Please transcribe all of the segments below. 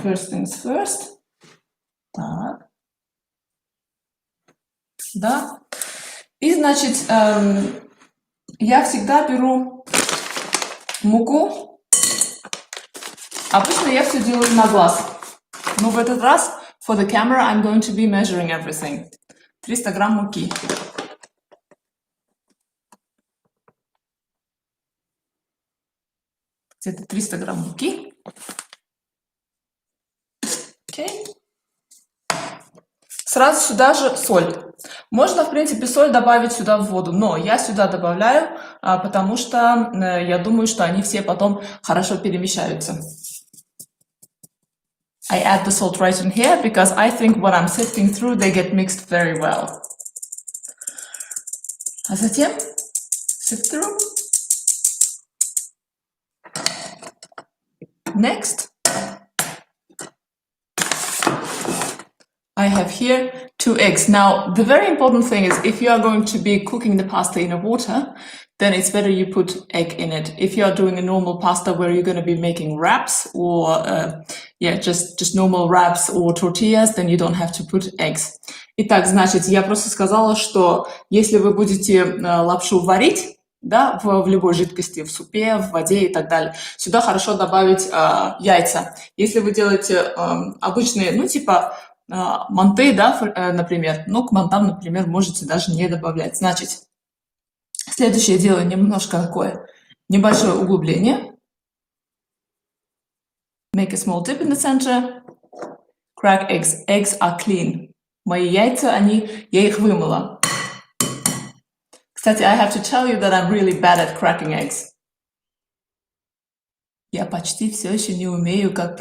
first things first. Так. Да. И, значит, я всегда беру муку. Обычно я все делаю на глаз. Но в этот раз, for the camera, I'm going to be measuring everything. 300 грамм муки. Где-то 300 грамм муки. Окей. Сразу сюда же соль. Можно, в принципе, соль добавить сюда в воду, но я сюда добавляю, потому что я думаю, что они все потом хорошо перемешаются. I add the salt right in here because I think when I'm sifting through, they get mixed very well. А затем sift through. Next, I have here 2 eggs. Now, the very important thing is if you are going to be cooking the pasta in a water, then it's better you put egg in it. If you are doing a normal pasta where you're going to be making wraps or just normal wraps or tortillas, then you don't have to put eggs. Итак, значит, я просто сказала, что если вы будете лапшу варить, да, в любой жидкости, в супе, в воде и так далее, сюда хорошо добавить яйца. Если вы делаете обычные, ну, типа манты, да, например, ну, к мантам, например, можете даже не добавлять. Значит, следующее делаю немножко такое небольшое углубление. Make a small dip in the center. Crack eggs. Eggs are clean. Мои яйца, я их вымыла. Кстати, I have to tell you that I'm really bad at cracking eggs. Я почти все еще не умею, как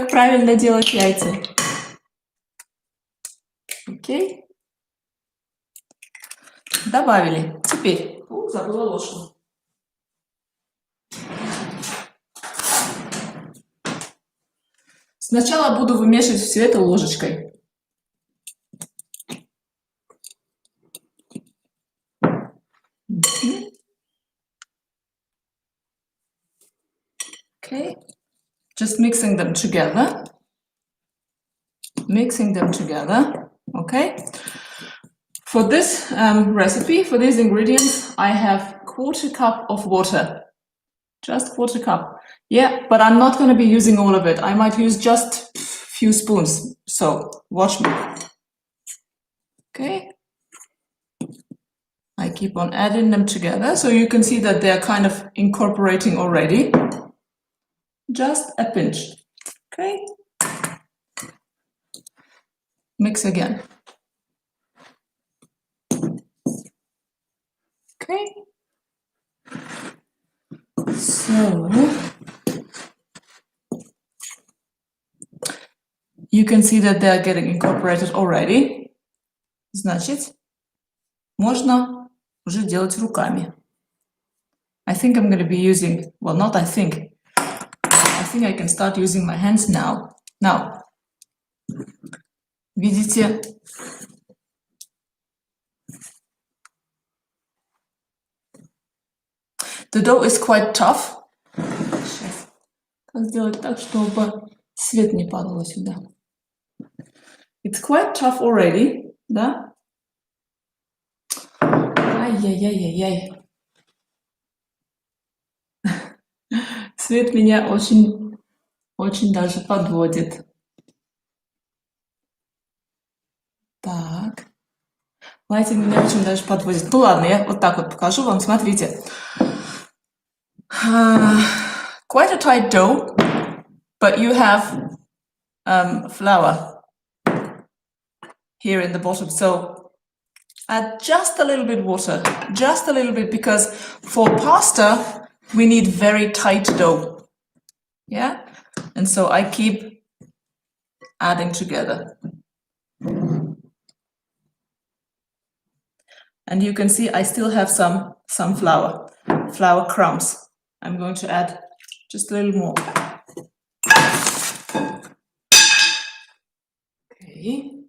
правильно делать яйца. Окей. Добавили. Теперь, забыла ложку. Сначала буду вымешивать все это ложечкой. Okay, just mixing them together. Okay. For this recipe, for these ingredients, I have 1/4 cup of water. Just 1/4 cup. Yeah, but I'm not going to be using all of it. I might use just a few spoons. So watch me. Okay. I keep on adding them together. So you can see that they're kind of incorporating already. Just a pinch. Okay. Mix again. Okay. So you can see that they're getting incorporated already. Значит, можно уже делать руками. I think I'm going to be using, well, not I think I can start using my hands now. Now, видите, the dough is quite tough. Сейчас. Как сделать так, чтобы свет не падал сюда? It's quite tough already, да? Ай-яй-яй-яй-яй. Свет меня очень даже подводит. Так. Лайтинг меня очень даже подводит. Ну ладно, я вот так вот покажу вам. Смотрите. Quite a tight dough, but you have flour here in the bottom. So add just a little bit water, just a little bit, because for pasta, we need very tight dough. Yeah? And so I keep adding together. And you can see I still have some flour crumbs. I'm going to add just a little more. Okay.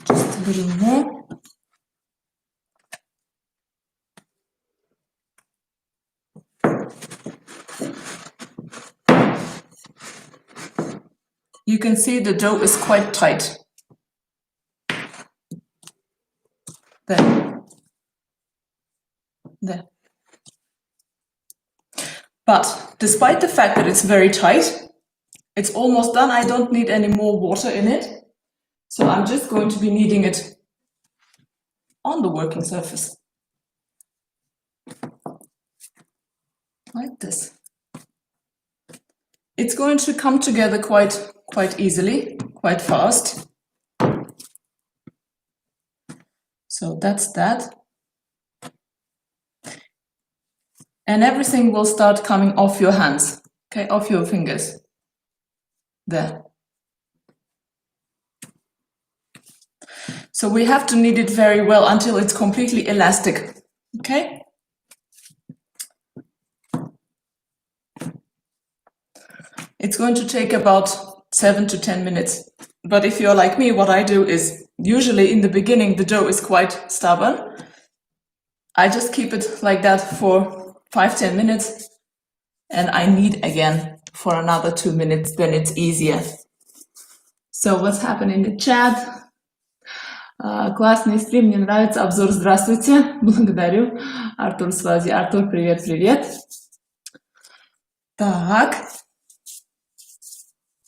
Just a little more. you can see the dough is quite tight. There. There. But despite the fact that it's very tight, it's almost done. I don't need any more water in it. So I'm just going to be kneading it on the working surface. Like this. It's going to come together quite easily, quite fast. So that's that. And everything will start coming off your hands, okay, off your fingers. There. So we have to knead it very well until it's completely elastic, okay? It's going to take about 7 to 10 minutes. But if you're like me, what I do is usually in the beginning, the dough is quite stubborn. I just keep it like that for 5-10 minutes and I knead again for another 2 minutes, then it's easier. So what's happening in the chat? Классный стрим, мне нравится обзор. Здравствуйте, благодарю. Артур Свази. Артур, привет, привет. Так.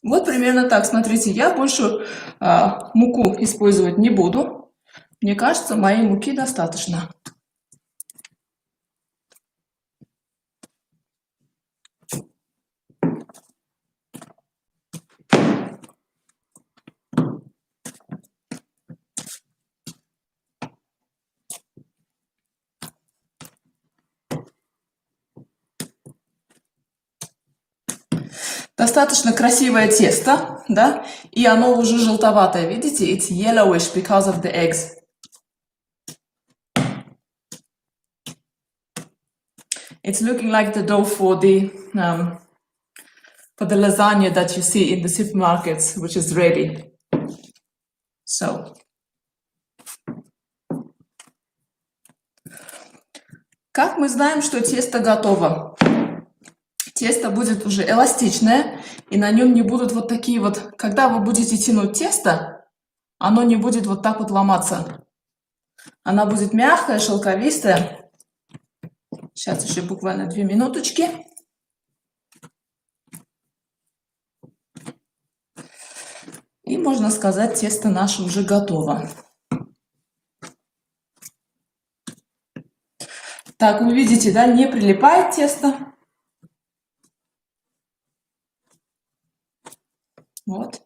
Вот примерно так, смотрите, я больше муку использовать не буду. Мне кажется, моей муки достаточно. Достаточно красивое тесто, да, и оно уже желтоватое, видите? It's yellowish because of the eggs. It's looking like the dough for the lasagna that you see in the supermarkets, which is ready. So. Как мы знаем, что тесто готово? Тесто будет уже эластичное, и на нем не будут вот такие вот... Когда вы будете тянуть тесто, оно не будет вот так вот ломаться. Она будет мягкая, шелковистая. Сейчас еще буквально 2 минуточки. И можно сказать, тесто наше уже готово. Так, вы видите, да, не прилипает тесто. Вот.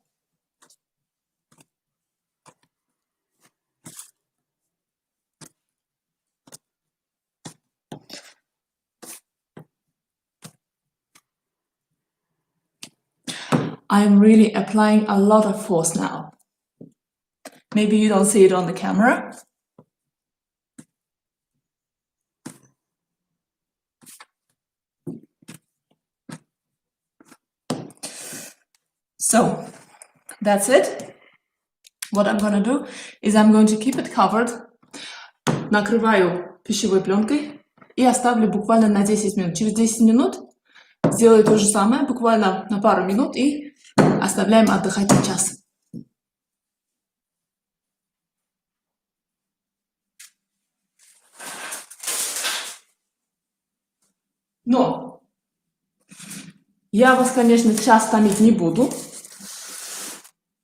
I'm really applying a lot of force now. Maybe you don't see it on the camera. So, that's it. What I'm gonna do is I'm going to keep it covered. Накрываю пищевой пленкой и оставлю буквально на 10 минут. Через 10 минут сделаю то же самое, буквально на пару минут и оставляем отдыхать на час. Но я вас, конечно, час томить не буду.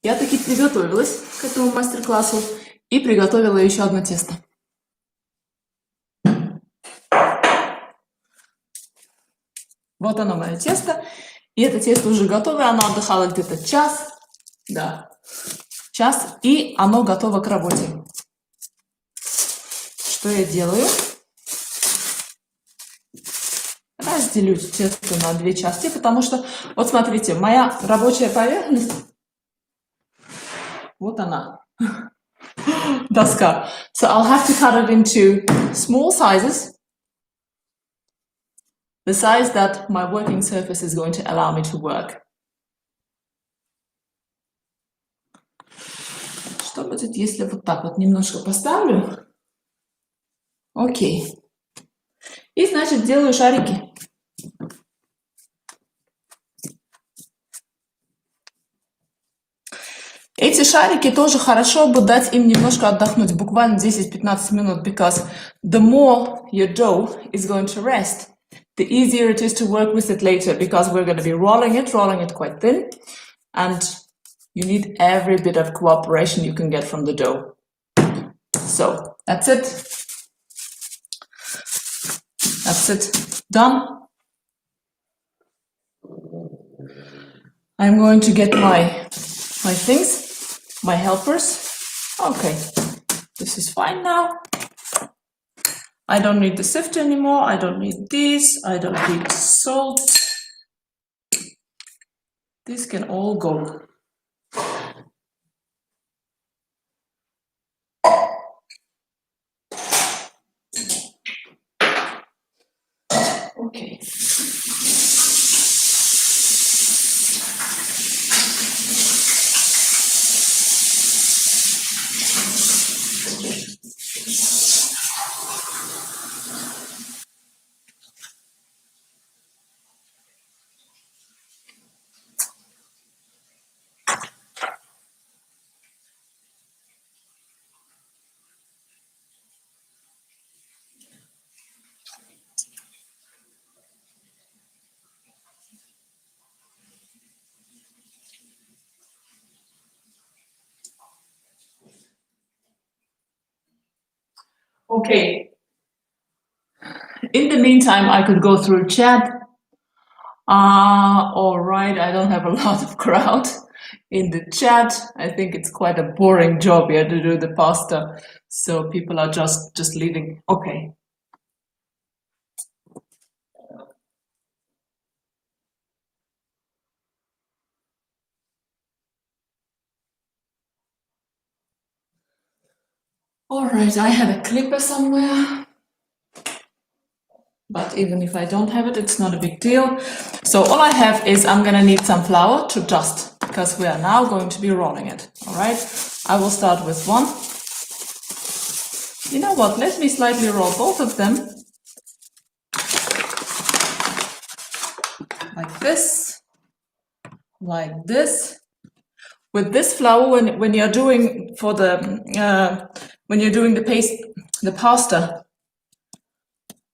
Я таки приготовилась к этому мастер-классу и приготовила еще одно тесто. Вот оно, мое тесто. И это тесто уже готово, оно отдыхало где-то час. Да, час, и оно готово к работе. Что я делаю? Разделю тесто на 2 части, потому что, вот смотрите, моя рабочая поверхность, вот она, доска. So I'll have to cut it into small sizes, the size that my working surface is going to allow me to work. Что будет, если вот так вот немножко поставлю? Окей. И, значит, делаю шарики. эти шарики тоже хорошо бы дать им немножко отдохнуть, буквально 10-15 минут, because the more your dough is going to rest, the easier it is to work with it later, because we're going to be rolling it quite thin, and you need every bit of cooperation you can get from the dough. So that's it. That's it. Done. I'm going to get my things, my helpers. Okay, this is fine now. I don't need the sifter anymore. I don't need these. I don't need salt. These can all go. Okay. Okay. In the meantime, I could go through chat. All right, I don't have a lot of crowd in the chat. I think it's quite a boring job here to do the pasta, so people are just leaving. Okay. All right, I have a clipper somewhere. But even if I don't have it, it's not a big deal. So all I have is I'm gonna need some flour to dust, because we are now going to be rolling it. All right, I will start with one. You know what, let me slightly roll both of them. Like this, like this. With this flour, when you're doing for the when you're doing the pasta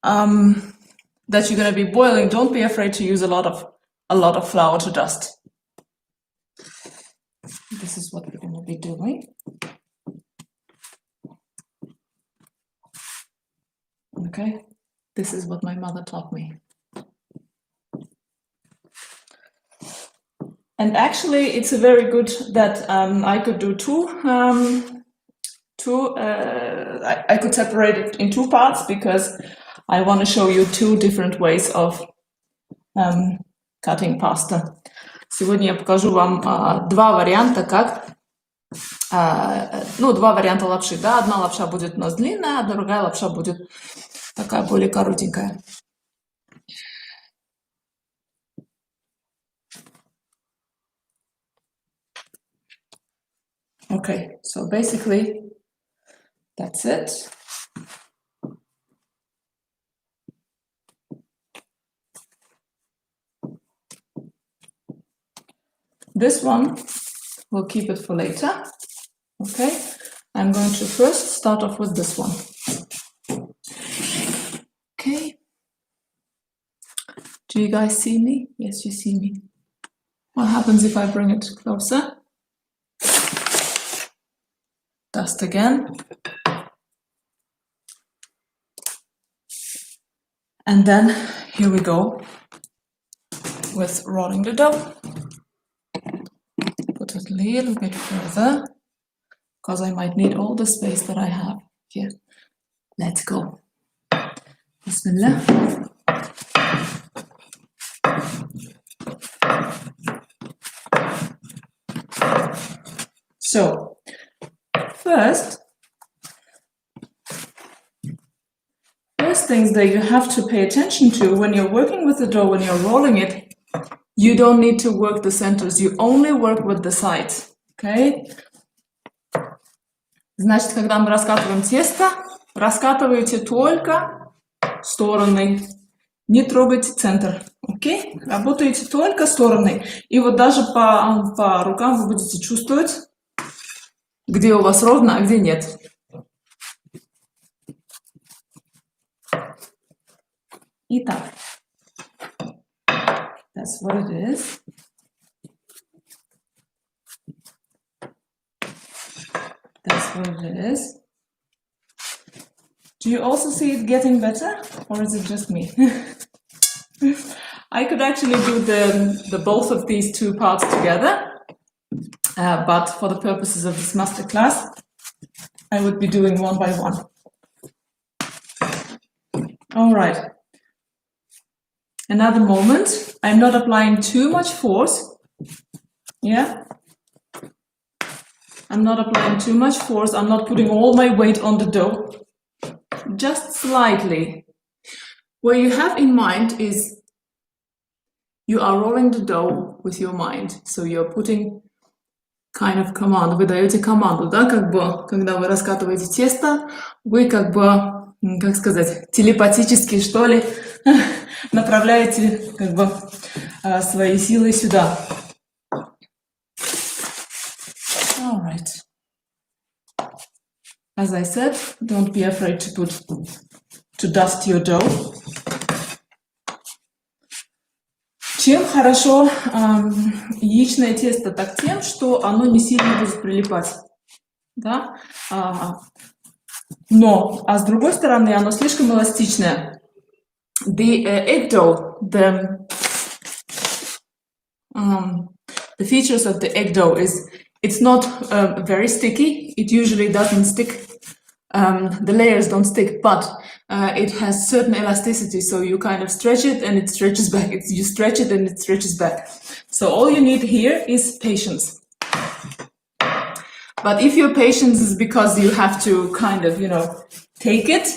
that you're going to be boiling, don't be afraid to use a lot of flour to dust. This is what we're going to be doing. Okay, this is what my mother taught me. And actually, it's a very good that I could do I could separate it in two parts, because I want to show you two different ways of cutting pasta. Сегодня я покажу вам два варианта, два варианта лапши. Да? Одна лапша будет у нас длинная, а другая лапша будет такая более коротенькая. Okay, so basically that's it. This one, we'll keep it for later. Okay, I'm going to first start off with this one. Okay, do you guys see me? Yes, you see me. What happens if I bring it closer? Dust again. And then here we go with rolling the dough. Put it a little bit further, because I might need all the space that I have here. Let's go. Bismillah. So, first things that you have to pay attention to when you're working with the dough, when you're rolling it, you don't need to work the centers, you only work with the sides, okay? Значит, когда мы раскатываем тесто, раскатывайте только стороны, не трогайте центр, окей? Работаете только стороны. И вот даже по рукам вы будете чувствовать, где у вас ровно, а где нет. Итак, that's what it is. That's what it is. Do you also see it getting better, or is it just me? I could actually do the both of these two parts together, but for the purposes of this masterclass, I would be doing one by one. All right. Another moment. I'm not applying too much force. Yeah. I'm not applying too much force. I'm not putting all my weight on the dough. Just slightly. What you have in mind is you are rolling the dough with your mind. So you're putting kind of command. Вы даете команду, да, как бы, когда вы раскатываете тесто, вы как бы, как сказать, телепатически, что ли, направляете как бы свои силы сюда. All right. As I said, don't be afraid to dust your dough. Чем хорошо яичное тесто? Так тем, что оно не сильно будет прилипать. Да? Но, с другой стороны, оно слишком эластичное. The egg dough, the features of the egg dough is it's not very sticky. It usually doesn't stick. The layers don't stick, but it has certain elasticity. So you kind of stretch it and it stretches back. You stretch it and it stretches back. So all you need here is patience. But if your patience is because you have to kind of, you know, take it,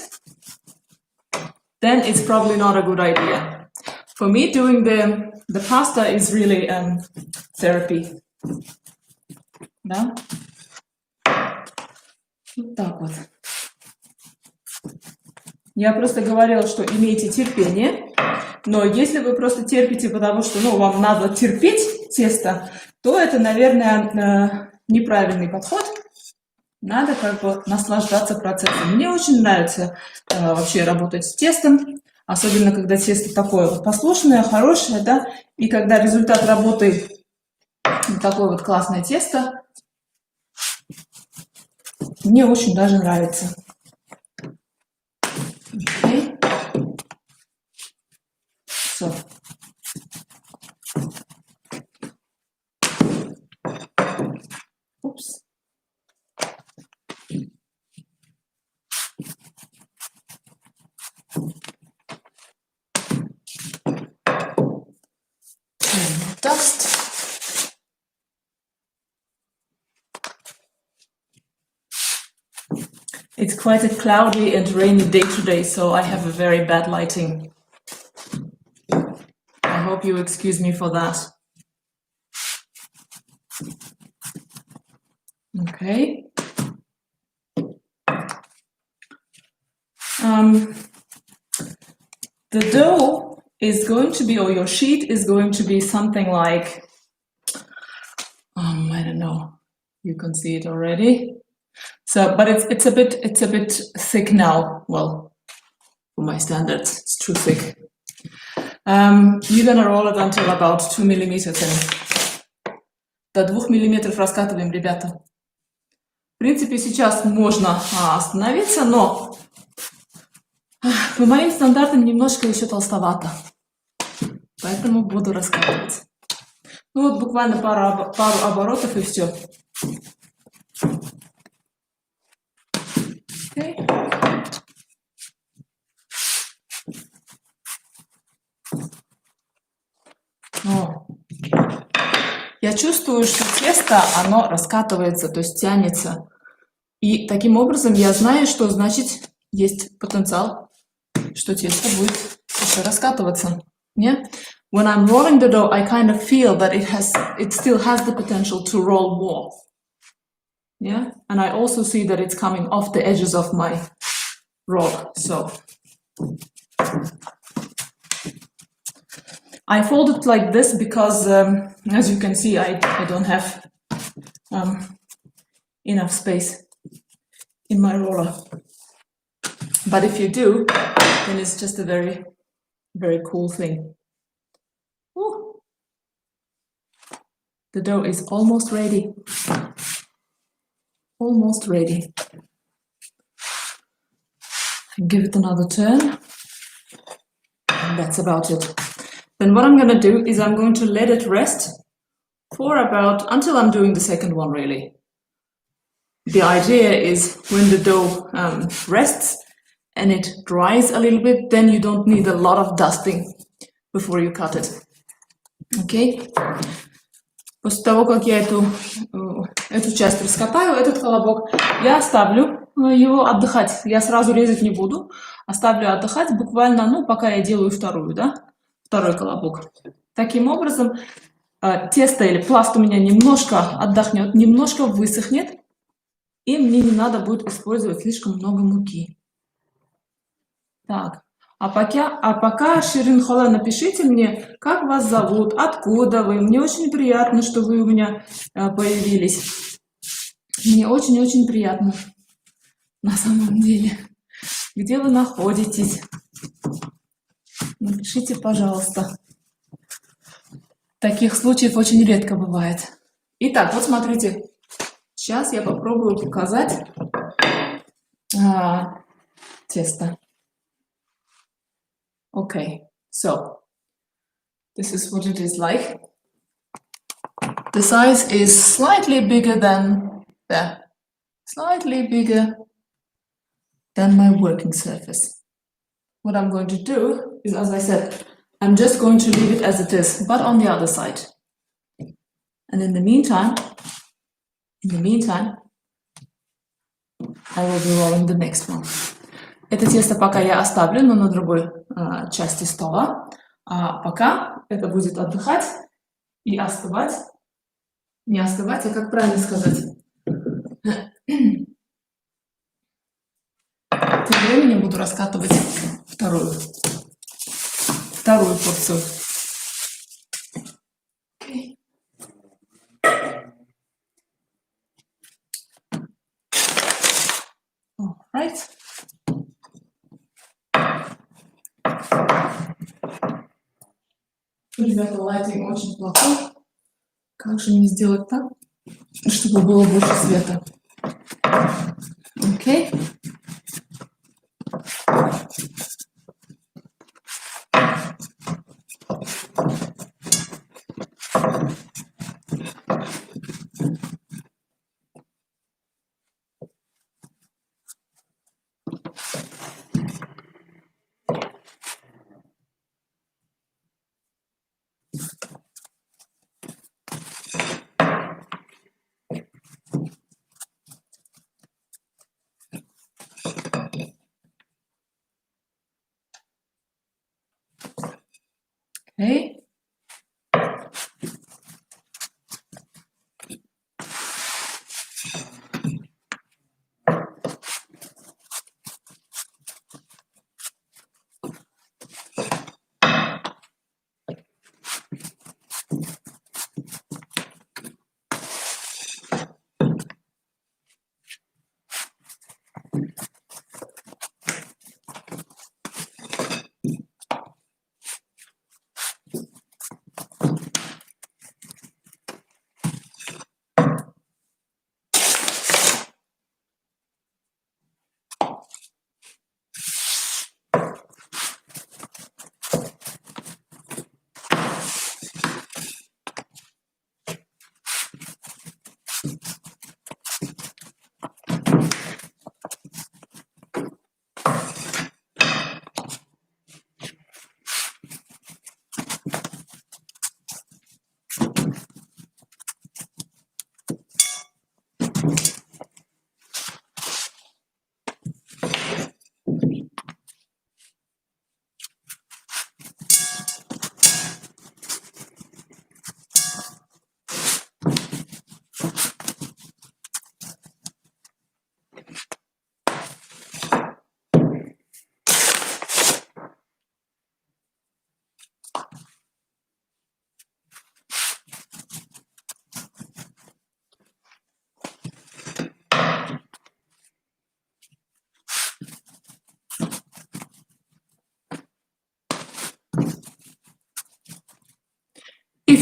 then it's probably not a good idea. For me, doing the pasta is really therapy. Да? Вот так вот. Я просто говорила, что имейте терпение, но если вы просто терпите, потому что, ну, вам надо терпеть тесто, то это, наверное, неправильный подход. Надо как бы наслаждаться процессом. Мне очень нравится вообще работать с тестом, особенно когда тесто такое вот послушное, хорошее, да, и когда результат работы такое вот классное тесто, мне очень даже нравится. Okay. So. Oops. Dust. It's quite a cloudy and rainy day today, so I have a very bad lighting. I hope you excuse me for that. Okay. The dough is going to be, or your sheet is going to be something like, I don't know, you can see it already. So, but it's a bit thick now. Well, for my standards, it's too thick. You're gonna roll it until about 2 millimeters. До 2 миллиметров раскатываем, ребята. В принципе, сейчас можно остановиться, но по моим стандартам немножко еще толстовато. Поэтому буду раскатывать. Ну вот буквально пару оборотов и все. Okay. Я чувствую, что тесто, оно раскатывается, то есть тянется. И таким образом я знаю, что значит есть потенциал, что тесто будет еще раскатываться. Yeah? When I'm rolling the dough, I kind of feel that it still has the potential to roll more. Yeah, and I also see that it's coming off the edges of my roll. So I fold it like this because, as you can see, I don't have enough space in my roller. But if you do, then it's just a very, very cool thing. Ooh. The dough is almost ready. Almost ready. Give it another turn. And that's about it. Then what I'm going to do is I'm going to let it rest for about, until I'm doing the second one really. The idea is when the dough rests and it dries a little bit, then you don't need a lot of dusting before you cut it. Okay? После того, как я эту часть раскатаю, этот колобок, я оставлю его отдыхать. Я сразу резать не буду. Оставлю отдыхать буквально, ну, пока я делаю вторую, да? Второй колобок. Таким образом, тесто или пласт у меня немножко отдохнет, немножко высохнет, и мне не надо будет использовать слишком много муки. Так. А пока, Ширин Хола, напишите мне, как вас зовут, откуда вы. Мне очень приятно, что вы у меня появились. Мне очень-очень приятно, на самом деле. Где вы находитесь? Напишите, пожалуйста. Таких случаев очень редко бывает. Итак, вот смотрите. Сейчас я попробую показать тесто. Okay, so this is what it is like. The size is slightly bigger than my working surface. What I'm going to do is, as I said, I'm just going to leave it as it is, but on the other side. And in the meantime, I will be rolling the next one. Это тесто пока я оставлю, но на другой части стола. А пока это будет отдыхать и остывать. Не остывать, а как правильно сказать? Тем временем буду раскатывать вторую порцию. Okay. All right. Ребята, лайтинг очень плохой. Как же мне сделать так, чтобы было больше света? Окей. Okay.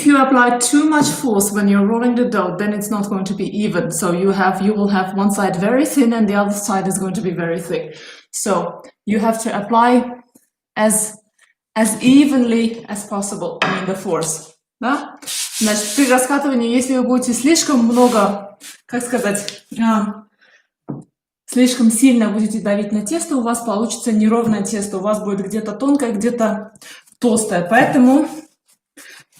you apply too much force when you're rolling the dough, then it's not going to be even. So you will have one side very thin and the other side is going to be very thick. So you have to apply as evenly as possible, I mean the force. Да? Значит, при раскатывании, если вы будете слишком много, как сказать, слишком сильно будете давить на тесто, у вас получится неровное тесто, у вас будет где-то тонкое, где-то толстое. Поэтому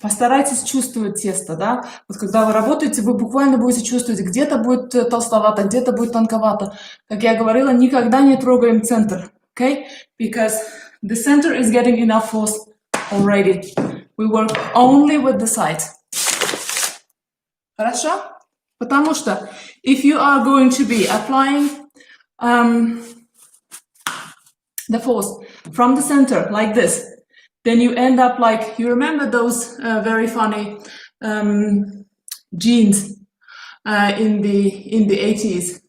постарайтесь чувствовать тесто, да. Вот когда вы работаете, вы буквально будете чувствовать, где-то будет толстовато, где-то будет тонковато. Как я говорила, никогда не трогаем центр, okay? Because the center is getting enough force already. We work only with the sides. Хорошо? Потому что if you are going to be applying the force from the center like this, then you end up like, you remember those very funny jeans in the 80s?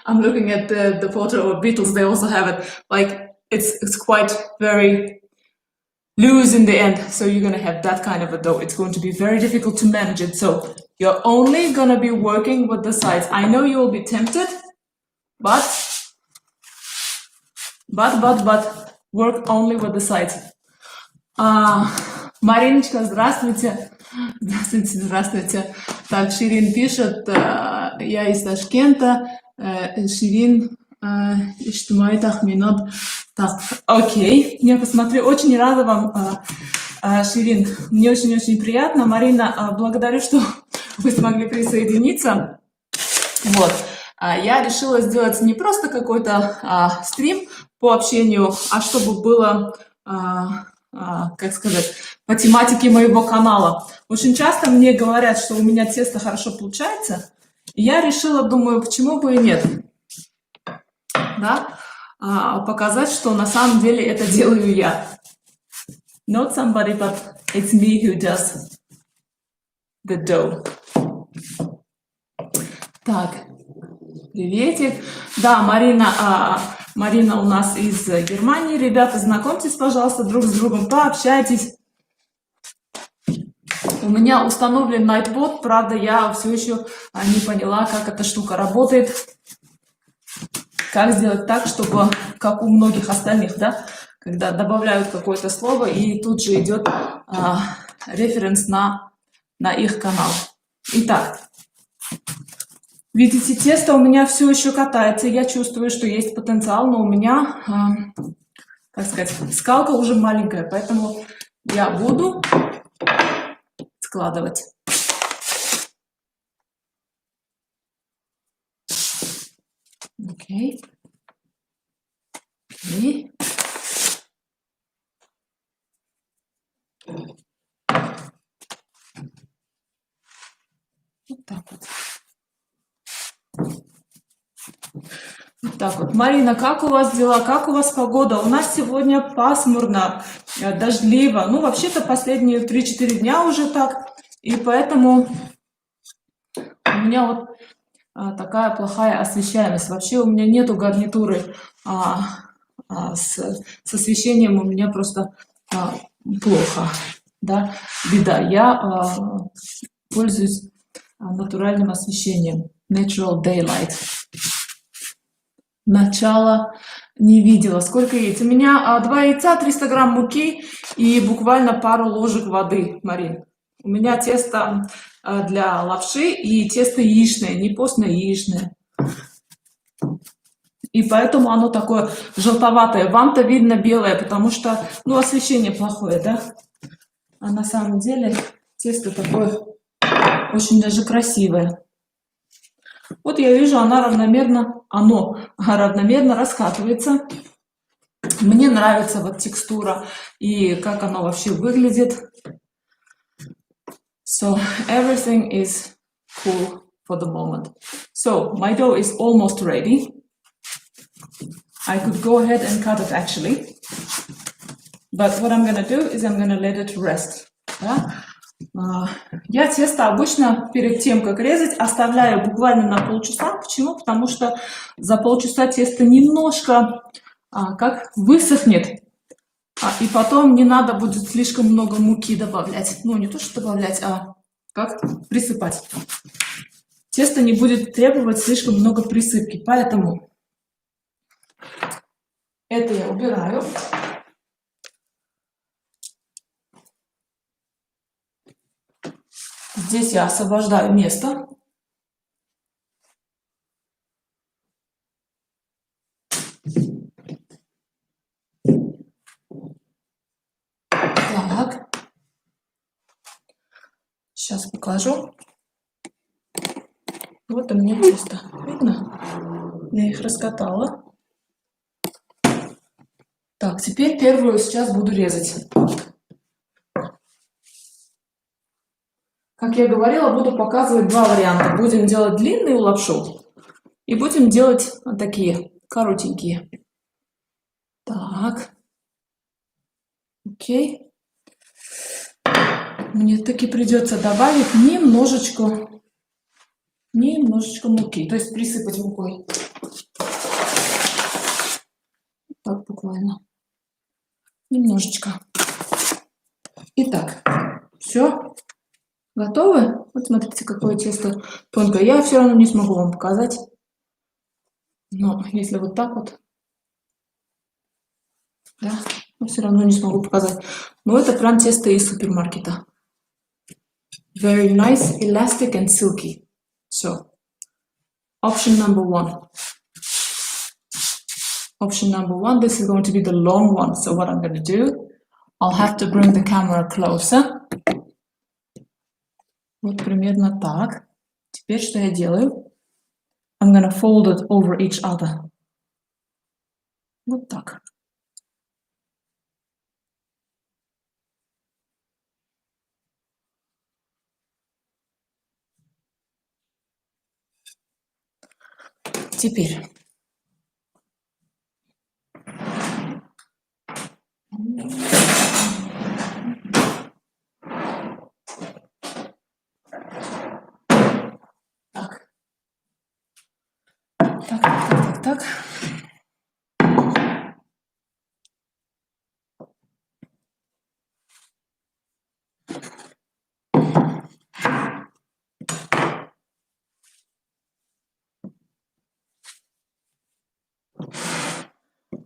I'm looking at the photo of Beatles. They also have it. Like it's quite very loose in the end, so you're gonna have that kind of a dough. It's going to be very difficult to manage it. So you're only gonna be working with the sides. I know you will be tempted, but work only with the sides. Мариночка, здравствуйте. Здравствуйте. Так, Ширин пишет, я из Ташкента. Ширин, Иштимай Тахминот. Так, окей, я посмотрю. Очень рада вам, Ширин. Мне очень-очень приятно. Марина, благодарю, что вы смогли присоединиться. Вот. Я решила сделать не просто какой-то стрим по общению, а чтобы было, как сказать, по тематике моего канала. Очень часто мне говорят, что у меня тесто хорошо получается, и я решила, думаю, почему бы и нет, да, показать, что на самом деле это делаю я. Not somebody, but it's me who does the dough. Так, приветик. Да, Марина у нас из Германии. Ребята, знакомьтесь, пожалуйста, друг с другом, пообщайтесь. У меня установлен Nightbot, правда, я все еще не поняла, как эта штука работает. Как сделать так, чтобы, как у многих остальных, да, когда добавляют какое-то слово, и тут же идет референс на их канал. Итак, видите, тесто у меня все еще катается, я чувствую, что есть потенциал, но у меня, как сказать, скалка уже маленькая, поэтому я буду складывать. Окей. Окей. Вот так вот. Вот так вот. Марина, как у вас дела? Как у вас погода? У нас сегодня пасмурно, дождливо. Ну, вообще-то последние 3-4 дня уже так. И поэтому у меня вот такая плохая освещаемость. Вообще у меня нету гарнитуры с освещением, у меня просто плохо, да, беда. Я пользуюсь натуральным освещением, natural daylight. Начало не видела. Сколько яиц? У меня 2 яйца, 300 грамм муки и буквально пару ложек воды, Марин. У меня тесто для лапши и тесто яичное, не постное, яичное. И поэтому оно такое желтоватое. Вам-то видно белое, потому что, ну, освещение плохое, да? А на самом деле тесто такое очень даже красивое. Вот я вижу, оно равномерно раскатывается. Мне нравится вот текстура и как оно вообще выглядит. So everything is cool for the moment. So my dough is almost ready. I could go ahead and cut it actually. But what I'm going to do is I'm going to let it rest. Да? Я тесто обычно перед тем, как резать, оставляю буквально на полчаса. Почему? Потому что за полчаса тесто немножко как высохнет. И потом не надо будет слишком много муки добавлять. Ну, не то, что добавлять, а как присыпать. Тесто не будет требовать слишком много присыпки, поэтому это я убираю. Здесь я освобождаю место. Так. Сейчас покажу. Вот у меня тесто. Видно? Я их раскатала. Так, теперь первую сейчас буду резать. Как я говорила, буду показывать два варианта. Будем делать длинную лапшу и будем делать вот такие коротенькие. Так. Окей. Мне таки придется добавить немножечко муки, то есть присыпать мукой. Так, буквально. Немножечко. Итак, все. Готовы? Вот смотрите, какое тесто тонкое. Я все равно не смогу вам показать. Но если вот так вот, да, все равно не смогу показать. Но это прям тесто из супермаркета. Very nice, elastic and silky. So, option number one. Option number one, this is going to be the long one. So what I'm going to do, I'll have to bring the camera closer. Вот примерно так. Теперь что я делаю? I'm going to fold it over each other. Вот так. Теперь. Так.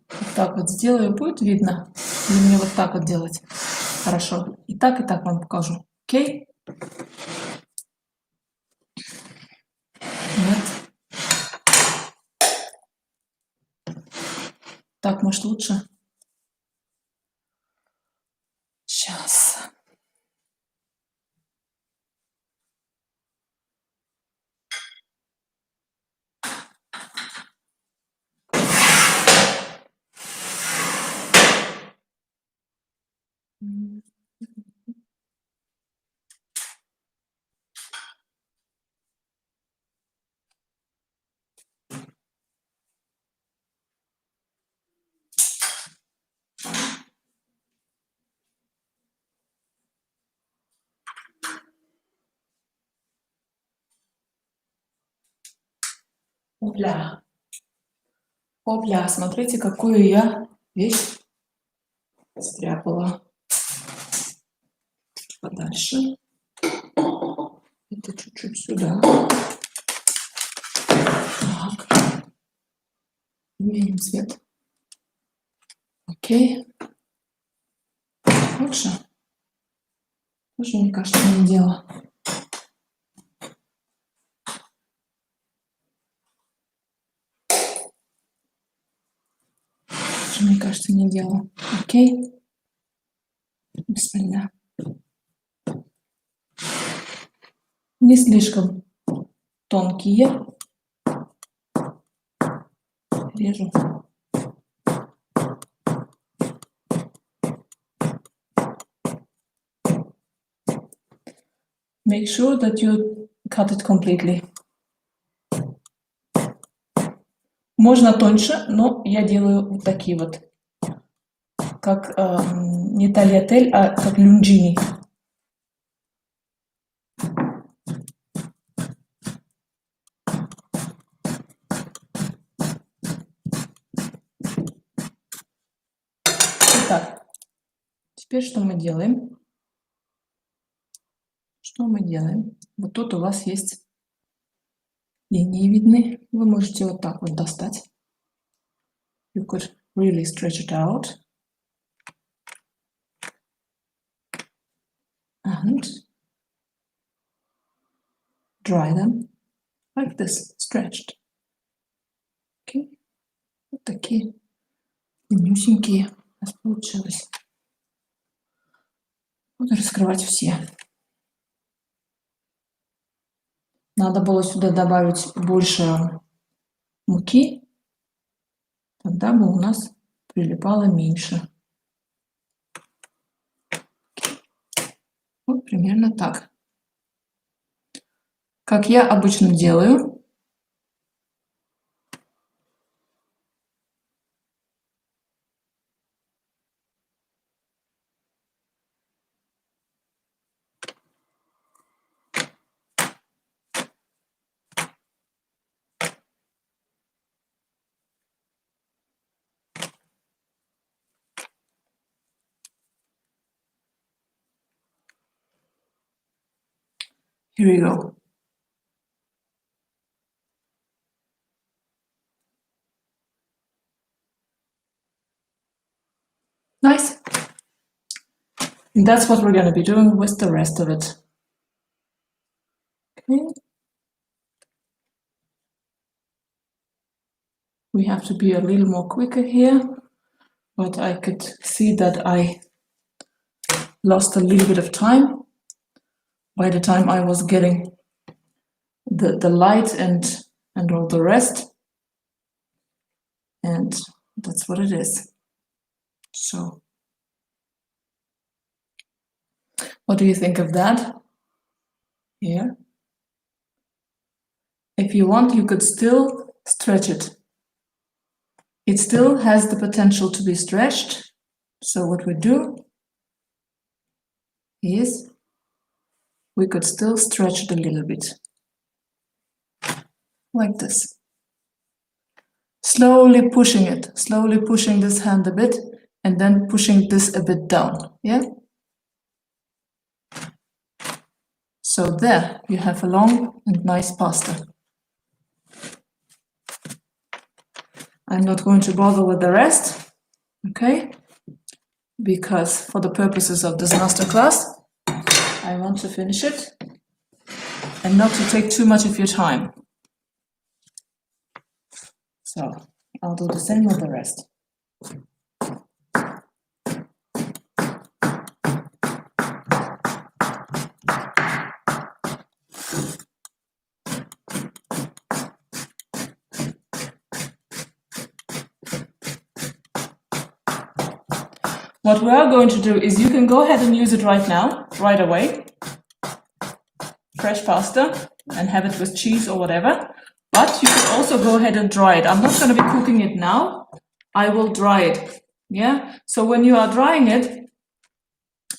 Вот так вот сделаю, будет видно? Или мне вот так вот делать? Хорошо. И так вам покажу. Окей? Нет. Так, может, лучше? Сейчас. Опля. Опля, смотрите, какую я вещь стряпала. Подальше. Это чуть-чуть сюда. Так. Изменим цвет. Окей. Лучше? Тоже, мне кажется, не дело. Тоже, мне кажется, не дело. Окей. Бисмилля. Не слишком тонкие. Режу. Make sure that you cut it completely. Можно тоньше, но я делаю вот такие вот, как не тальятель, а как люнджини. Итак, Теперь что мы делаем? Что мы делаем? Вот тут у вас есть линии видны. Вы можете вот так вот достать. You could really stretch it out. And dry them like this, stretched. Okay. Вот такие длиннюсенькие у нас получилось. Буду раскрывать все. Надо было сюда добавить больше муки, тогда бы у нас прилипало меньше. Вот примерно так. Как я обычно делаю. Here we go. Nice. And that's what we're going to be doing with the rest of it. Okay. We have to be a little more quicker here, but I could see that I lost a little bit of time by the time I was getting the light and all the rest. And that's what it is. So what do you think of that? Here. If you want, you could still stretch it. It still has the potential to be stretched. So what we do is we could still stretch it a little bit. Like this. Slowly pushing this hand a bit, and then pushing this a bit down, yeah? So there, you have a long and nice pasta. I'm not going to bother with the rest, okay? Because for the purposes of this masterclass, I want to finish it and not to take too much of your time. So I'll do the same with the rest. What we are going to do is you can go ahead and use it right now, right away. Fresh pasta, and have it with cheese or whatever. But you can also go ahead and dry it. I'm not going to be cooking it now. I will dry it. Yeah. So when you are drying it,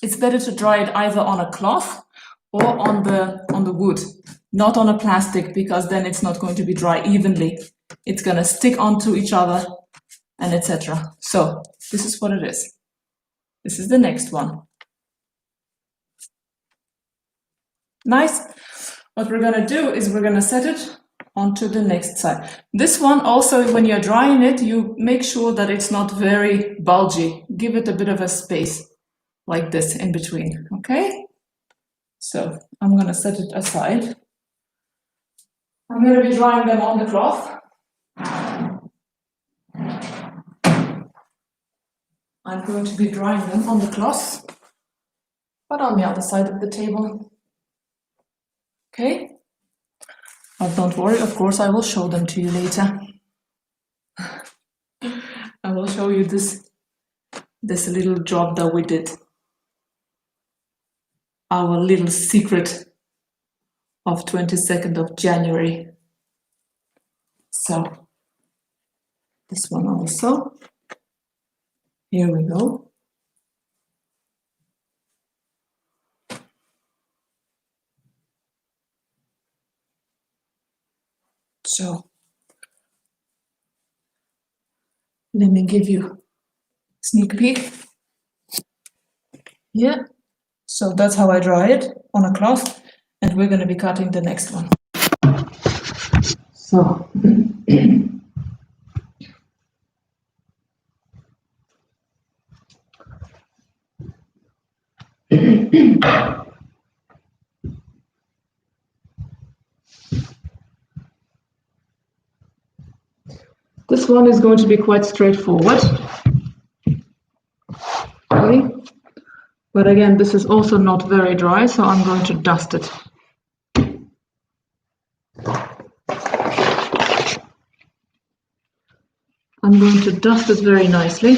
it's better to dry it either on a cloth or on the wood, not on a plastic, because then it's not going to be dry evenly. It's going to stick onto each other and etc. So this is what it is. This is the next one. Nice. What we're going to do is we're going to set it onto the next side. This one also, when you're drying it, you make sure that it's not very bulgy. Give it a bit of a space like this in between, okay? So I'm going to set it aside. I'm going to be drying them on the cloth. I'm going to be drying them on the cloth, but on the other side of the table. Okay? But don't worry, of course, I will show them to you later. I will show you this little job that we did. Our little secret of 22nd of January. So, this one also. Here we go. So, let me give you a sneak peek. Yeah, so that's how I dry it on a cloth, and we're going to be cutting the next one. So this one is going to be quite straightforward. Okay. But again, this is also not very dry, so I'm going to dust it. I'm going to dust it very nicely.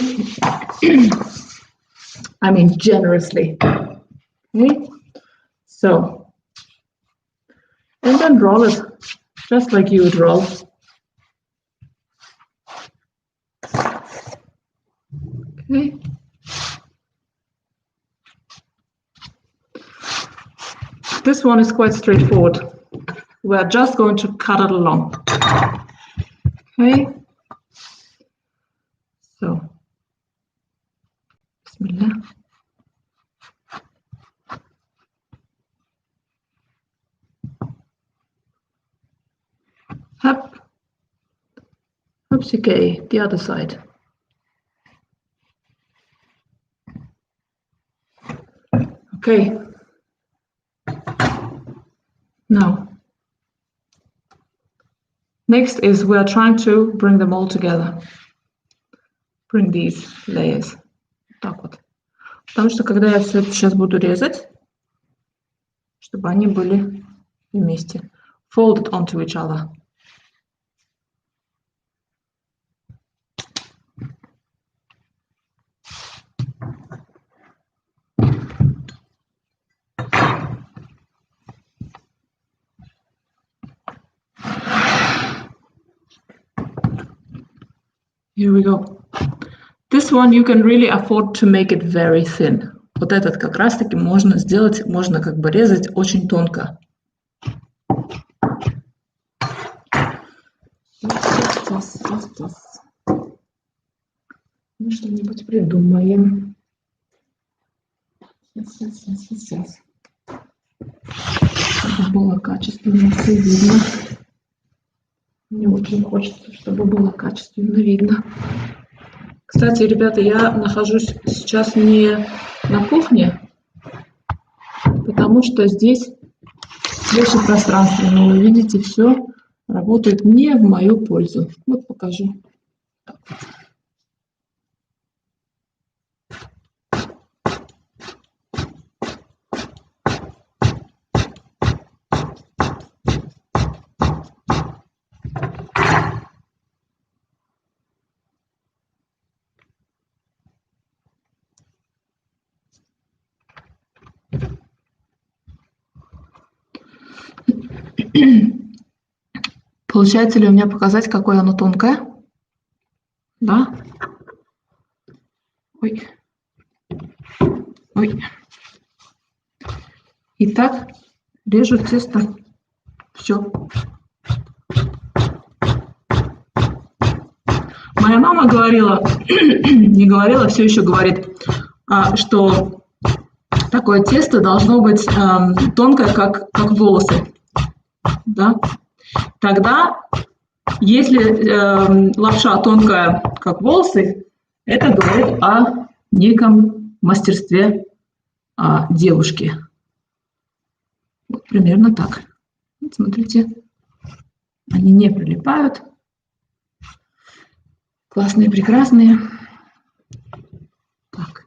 I mean, generously. Okay. So, and then roll it just like you would roll. Okay. This one is quite straightforward. We're just going to cut it along. Okay. So, Bismillah. Hop. Okay, the other side. Okay. Now, next is we are trying to bring them all together. Bring these layers. Так вот. Потому что когда я все это сейчас буду резать, чтобы они были вместе. Fold it onto each other. Here we go. This one you can really afford to make it very thin. Вот этот как раз-таки можно сделать, можно как бы резать очень тонко. Сейчас. Мы что-нибудь придумаем. Сейчас. Чтобы было качественно все видно. Мне очень хочется, чтобы было качественно видно. Кстати, ребята, я нахожусь сейчас не на кухне, потому что здесь больше пространства, но вы видите, все работает не в мою пользу. Вот покажу. Так вот. Получается ли у меня показать, какое оно тонкое? Да? Ой. Итак, режу тесто. Все. Моя мама говорила, не говорила, все еще говорит, что такое тесто должно быть тонкое, как волосы. Да? Тогда, если лапша тонкая, как волосы, это говорит о неком мастерстве девушки. Вот примерно так. Вот смотрите, они не прилипают. Классные, прекрасные. Так.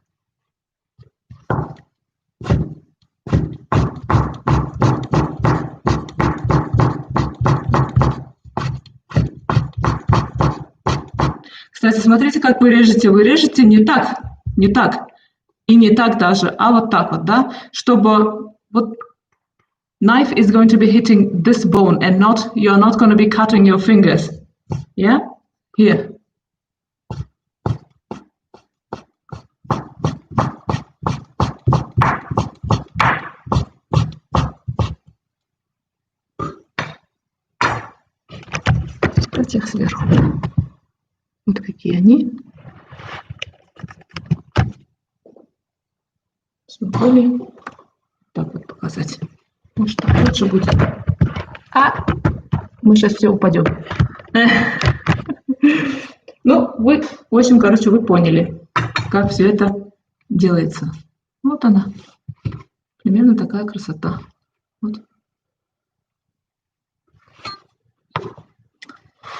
Кстати, смотрите, как вы режете. Вы режете не так, и не так даже, а вот так вот, да, чтобы вот knife is going to be hitting this bone and not, you're not going to be cutting your fingers. Yeah? Here. Смотрите их сверху. Вот какие они. более так вот показать. Может, так лучше будет. Мы сейчас все упадем. Ну, вы, в общем, короче, вы поняли, как все это делается. Вот она. Примерно такая красота. Вот.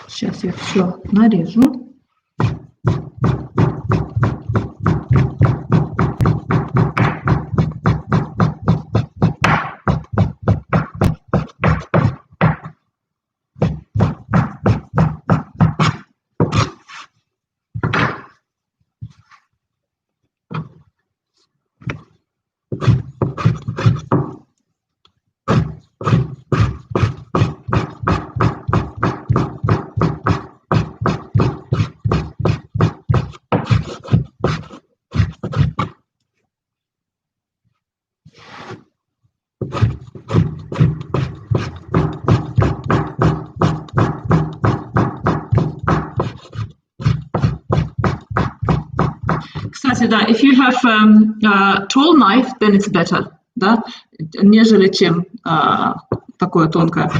Сейчас я все нарежу. Кстати, да, if you have a tall knife, then it's better, да, нежели чем такое тонкое.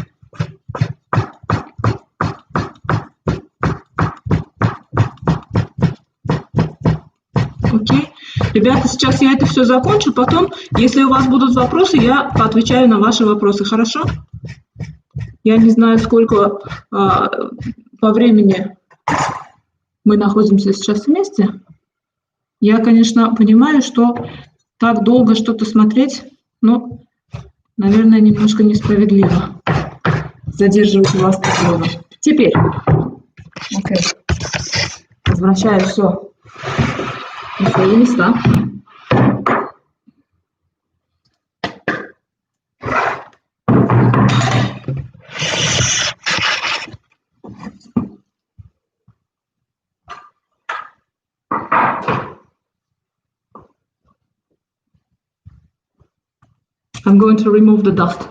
Окей. Ребята, сейчас я это все закончу, потом, если у вас будут вопросы, я поотвечаю на ваши вопросы, хорошо? Я не знаю, сколько по времени мы находимся сейчас вместе. Я, конечно, понимаю, что так долго что-то смотреть, ну, наверное, немножко несправедливо задерживать вас так долго. Теперь, окей, возвращаю все на свои места. I'm going to remove the dust.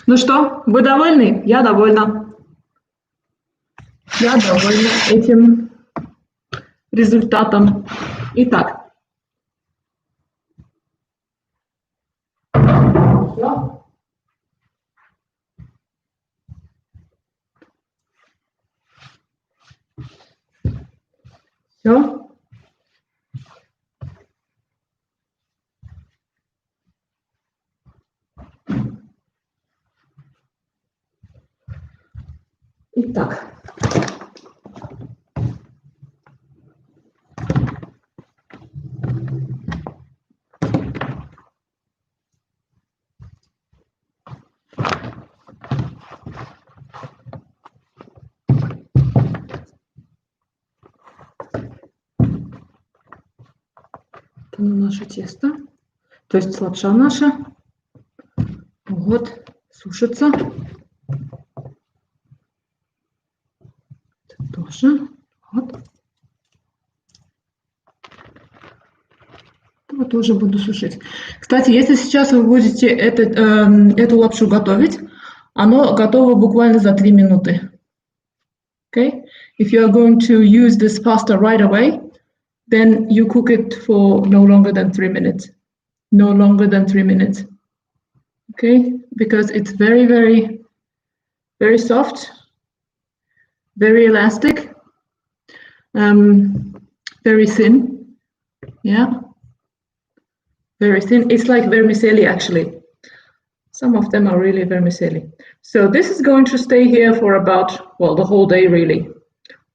Ну что, вы довольны? Я довольна. Я довольна этим результатом. Итак. Все. Итак. Это наше тесто, то есть лапша наша. Вот, сушится. Это тоже. Вот. Это тоже буду сушить. Кстати, если сейчас вы будете эту лапшу готовить, оно готово буквально за 3 минуты. Okay? If you are going to use this pasta right away, then you cook it for no longer than 3 minutes. No longer than 3 minutes. Okay? Because it's very, very, very soft, very elastic, very thin. Yeah? Very thin. It's like vermicelli, actually. Some of them are really vermicelli. So this is going to stay here for about, well, the whole day, really.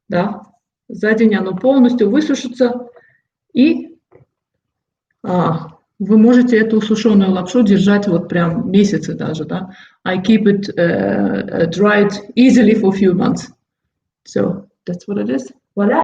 Да? За день оно полностью высушится. И Вы можете эту сушеную лапшу держать вот прям месяцы даже, да? I keep it dried easily for a few months. So that's what it is. Voila.